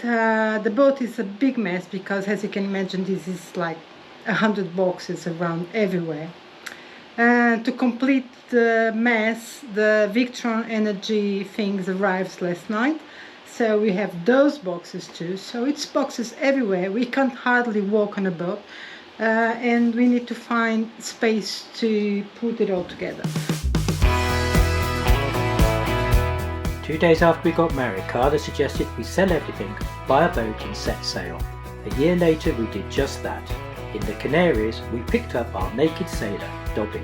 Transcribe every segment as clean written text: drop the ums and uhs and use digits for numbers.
the boat is a big mess because, as you can imagine, this is like 100 boxes around everywhere. And to complete the mess, the Victron Energy things arrived last night. So we have those boxes too. So it's boxes everywhere. We can't hardly walk on a boat. And we need to find space to put it all together. 2 days after we got married, Carla suggested we sell everything, buy a boat and set sail. A year later we did just that. In the Canaries we picked up our naked sailor, Dobby.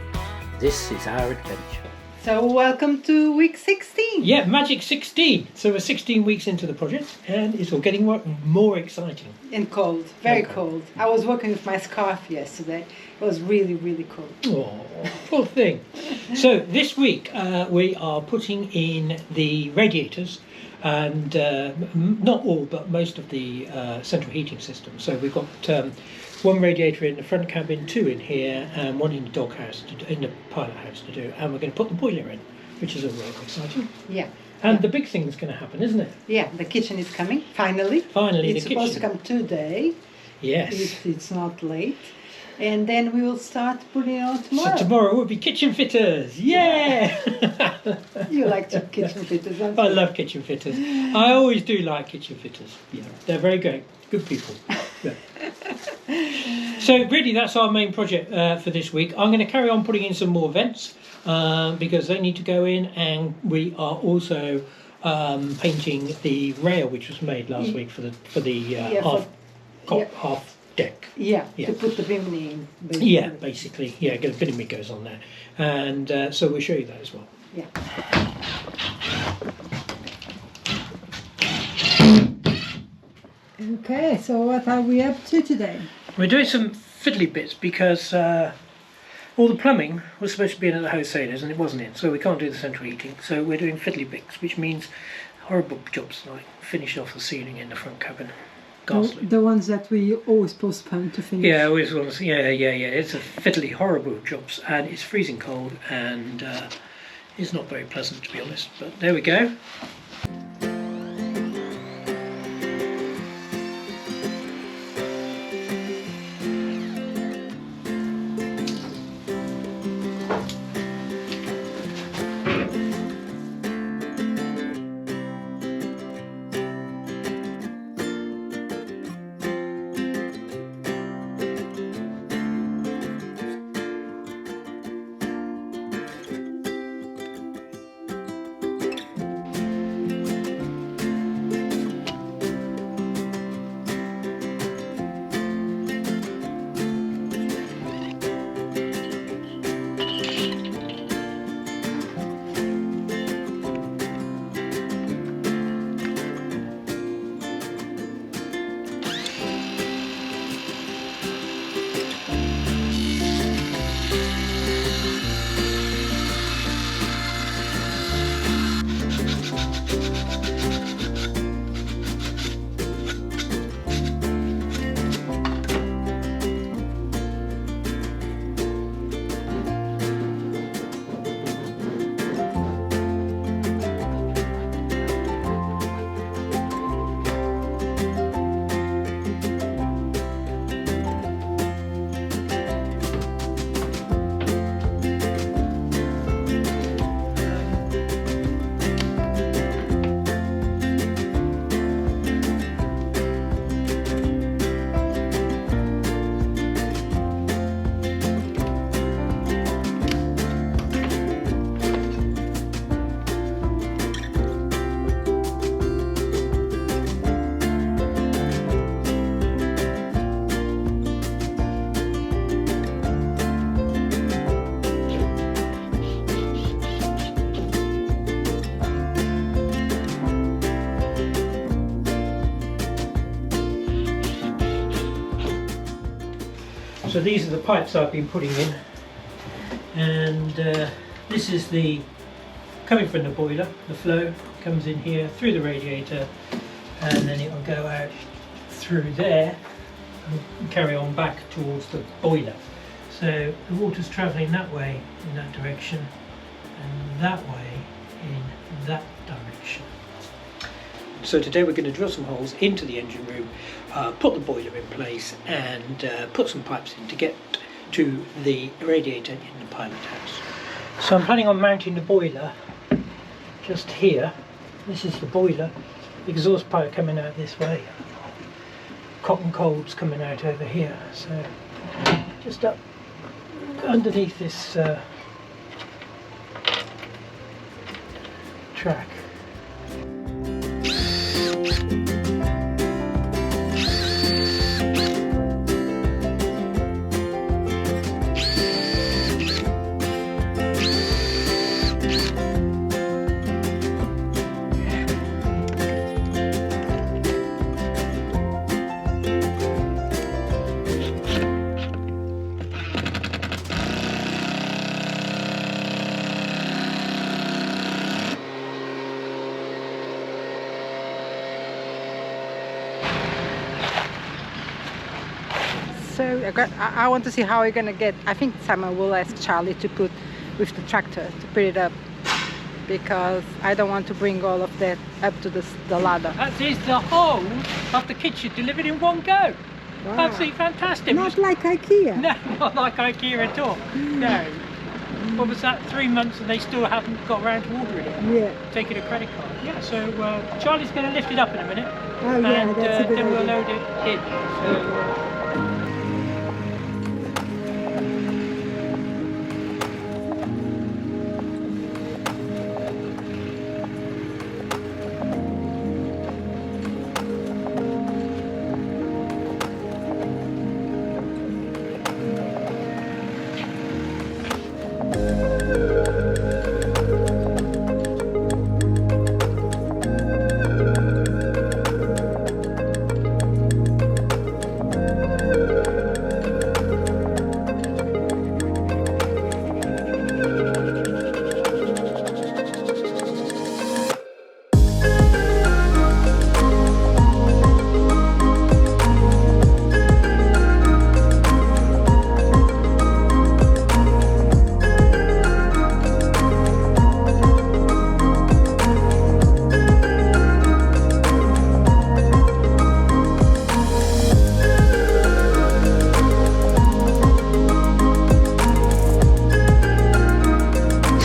This is our adventure. So welcome to week 16. Yeah, magic 16. So we're 16 weeks into the project and it's all getting more exciting. And cold, very cold. I was working with my scarf yesterday. It was really, really cold. Oh, poor thing. So this week we are putting in the radiators and not all but most of the central heating system. So we've got one radiator in the front cabin, 2 in here, and 1 in the doghouse, in the pilot house to do. And we're going to put the boiler in, which is all really exciting. Yeah. And the big thing is going to happen, isn't it? Yeah, the kitchen is coming, finally. Finally, it's the kitchen. It's supposed to come today. Yes. If it's not late. And then we will start putting it on tomorrow. So tomorrow we'll be kitchen fitters. Yeah! You like kitchen fitters, don't you? I love kitchen fitters. I always do like kitchen fitters. Yeah, they're very great. Good people. Yeah. So really that's our main project for this week. I'm going to carry on putting in some more vents because they need to go in, and we are also painting the rail which was made last week for the half deck. Yeah, to put the Bimini in. Basically. Yeah, basically. Yeah, the Bimini goes on there. And so we'll show you that as well. Yeah. Okay, so what are we up to today? We're doing some fiddly bits because all the plumbing was supposed to be in at the wholesalers and it wasn't in, so we can't do the central heating. So we're doing fiddly bits, which means horrible jobs like finish off the ceiling in the front cabin. The ones that we always postpone to finish. Yeah, always ones. Yeah. It's a fiddly, horrible jobs, and it's freezing cold, and it's not very pleasant to be honest. But there we go. So these are the pipes I've been putting in, and this is the coming from the boiler. The flow comes in here through the radiator, and then it will go out through there and carry on back towards the boiler. So the water's travelling that way in that direction, and that way in that direction. So today we're going to drill some holes into the engine room, put the boiler in place, and put some pipes in to get to the radiator in the pilot house. So I'm planning on mounting the boiler just here. This is the boiler, exhaust pipe coming out this way, cotton colds coming out over here. So just up underneath this track. So I want to see how we're gonna get. I think Simon will ask Charlie to put with the tractor to put it up, because I don't want to bring all of that up to the ladder. That is the whole of the kitchen delivered in one go. Wow. Absolutely fantastic. Not like IKEA. No, not like IKEA at all. No. What was that? 3 months and they still haven't got around to ordering it. Yeah. Taking a credit card. Yeah. So Charlie's going to lift it up in a minute. Oh yeah, and that's a good then we'll idea. load it in. So,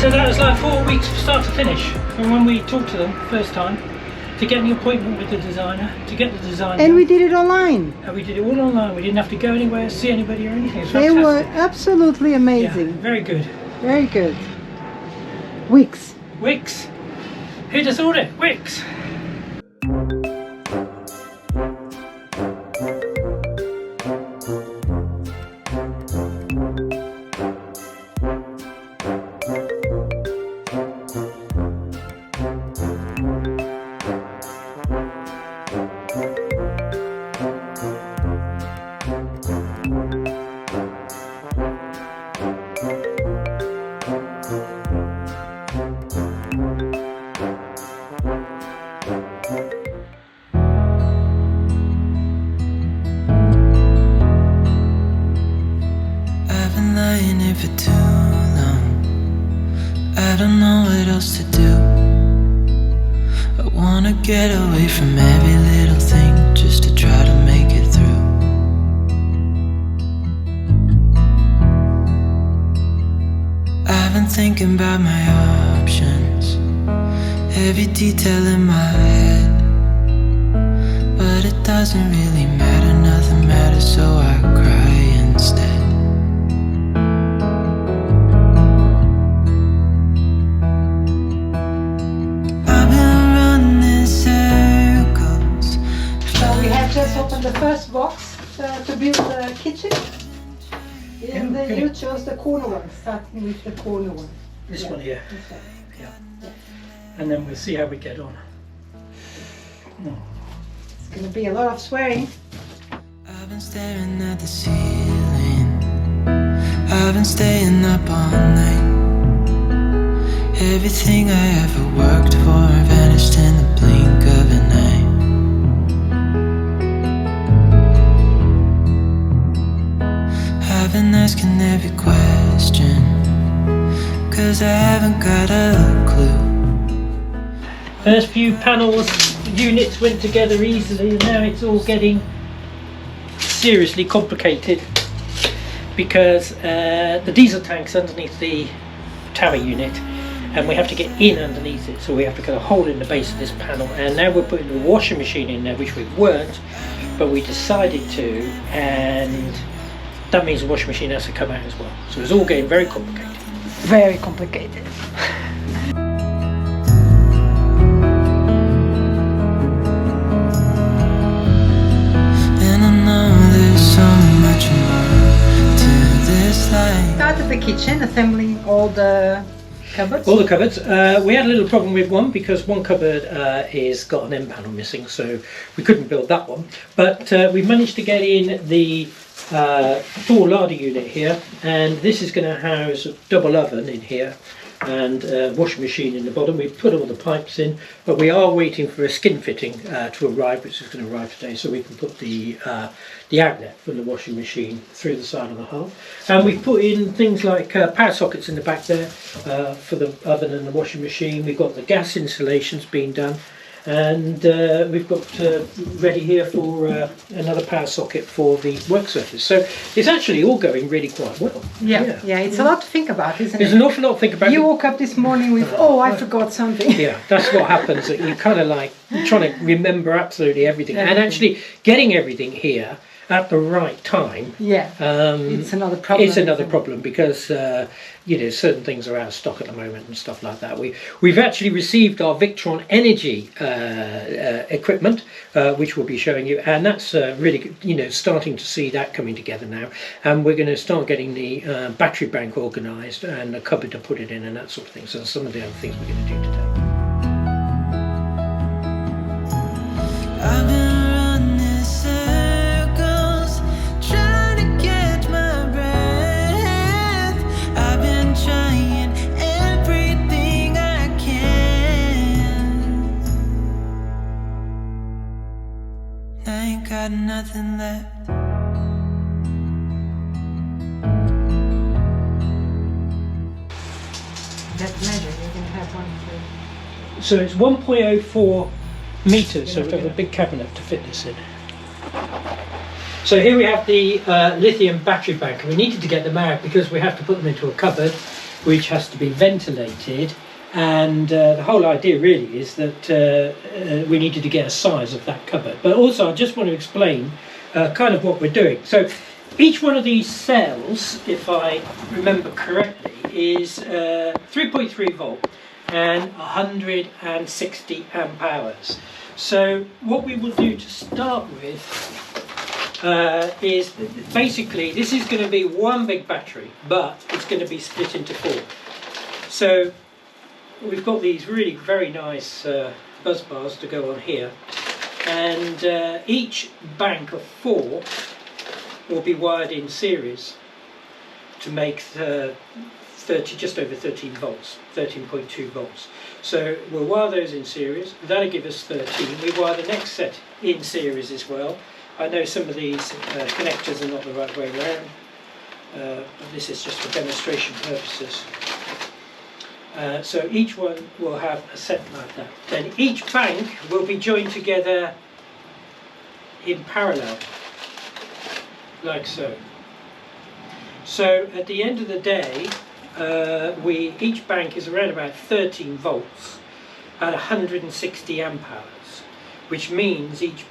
So that was like 4 weeks from start to finish from when we talked to them first time, to get the appointment with the designer, to get the design And done. we did it online. And we did it all online. We didn't have to go anywhere, see anybody or anything. It was They fantastic. were absolutely amazing. Yeah, very good. Very good. Wix. Wix. Who does all it? Wix. For too long, I don't know what else to do. I wanna get away from every little thing just to try to make it through. I've been thinking about my options, every detail in my head, but it doesn't really matter, nothing matters, so I cry instead. Just opened the first box to build the kitchen, and okay. you chose the corner one, starting with the corner one. This one here. This one. Yeah. And then we'll see how we get on. It's going to be a lot of swearing. I've been staring at the ceiling, I've been staying up all night. Everything I ever worked for vanished in the blink of an eye. I've been asking every question, 'cause I haven't got a clue. First few panels units went together easily, and now it's all getting seriously complicated because the diesel tank's underneath the tower unit, and we have to get in underneath it, so we have to cut a hole in the base of this panel. And now we're putting the washing machine in there, which we weren't, but we decided to, and that means the washing machine has to come out as well. So it's all getting very complicated. Very complicated. Started the kitchen, assembling all the cupboards. All the cupboards. We had a little problem with one because one cupboard is got an end panel missing, so we couldn't build that one. But we managed to get in the full larder unit here, and this is going to house a double oven in here and washing machine in the bottom. We've put all the pipes in, but we are waiting for a skin fitting to arrive, which is going to arrive today, so we can put the outlet for the washing machine through the side of the hull. And we've put in things like power sockets in the back there for the oven and the washing machine. We've got the gas installations being done, and we've got ready here for another power socket for the work surface. So it's actually all going really quite well. Yeah, it's a lot to think about, isn't There's it? an awful lot to think about. You woke up this morning with, oh, I forgot something. Yeah, that's what happens. That you kind of like trying to remember absolutely everything, and actually getting everything here at the right time. Yeah, it's another problem. It's another problem because you know, certain things are out of stock at the moment and stuff like that. We've actually received our Victron Energy equipment, which we'll be showing you, and that's really good, you know, starting to see that coming together now. And we're going to start getting the battery bank organised and a cupboard to put it in and that sort of thing. So some of the other things we're going to do today. I've been running circles, trying to catch my breath. I've been trying everything I can. I ain't got nothing left. That measure, you can have one for... So it's 1.04 meters, so we've got a big cabinet to fit this in. So here we have the lithium battery bank, and we needed to get them out because we have to put them into a cupboard which has to be ventilated, and the whole idea really is that we needed to get a size of that cupboard. But also I just want to explain kind of what we're doing. So each one of these cells, if I remember correctly, is 3.3 volt and 160 amp hours. So what we will do to start with is basically this is going to be one big battery, but it's going to be split into four. So we've got these really very nice buzz bars to go on here, and each bank of four will be wired in series to make just over 13 volts, 13.2 volts. So we'll wire those in series. That'll give us 13. We wire the next set in series as well. I know some of these connectors are not the right way around, but this is just for demonstration purposes. So each one will have a set like that. Then each bank will be joined together in parallel, like so. So at the end of the day, each bank is around about 13 volts at 160 amp hours, which means each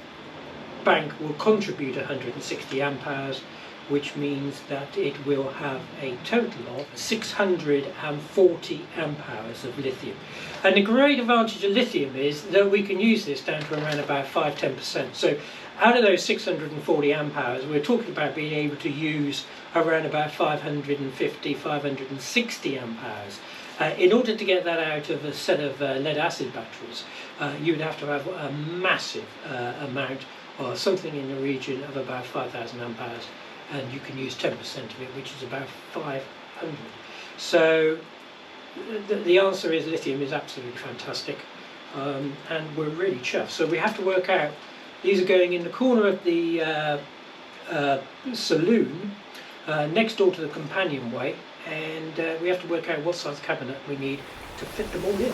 bank will contribute 160 amp hours, which means that it will have a total of 640 amp hours of lithium. And the great advantage of lithium is that we can use this down to around about 5-10%. So out of those 640 amp hours, we're talking about being able to use around about 550-560 amp hours. In order to get that out of a set of lead acid batteries, you would have to have a massive amount, or something in the region of about 5,000 amp hours, and you can use 10% of it, which is about 500. So the answer is lithium is absolutely fantastic, and we're really chuffed. So we have to work out, these are going in the corner of the saloon, next door to the companionway, and we have to work out what size cabinet we need to fit them all in.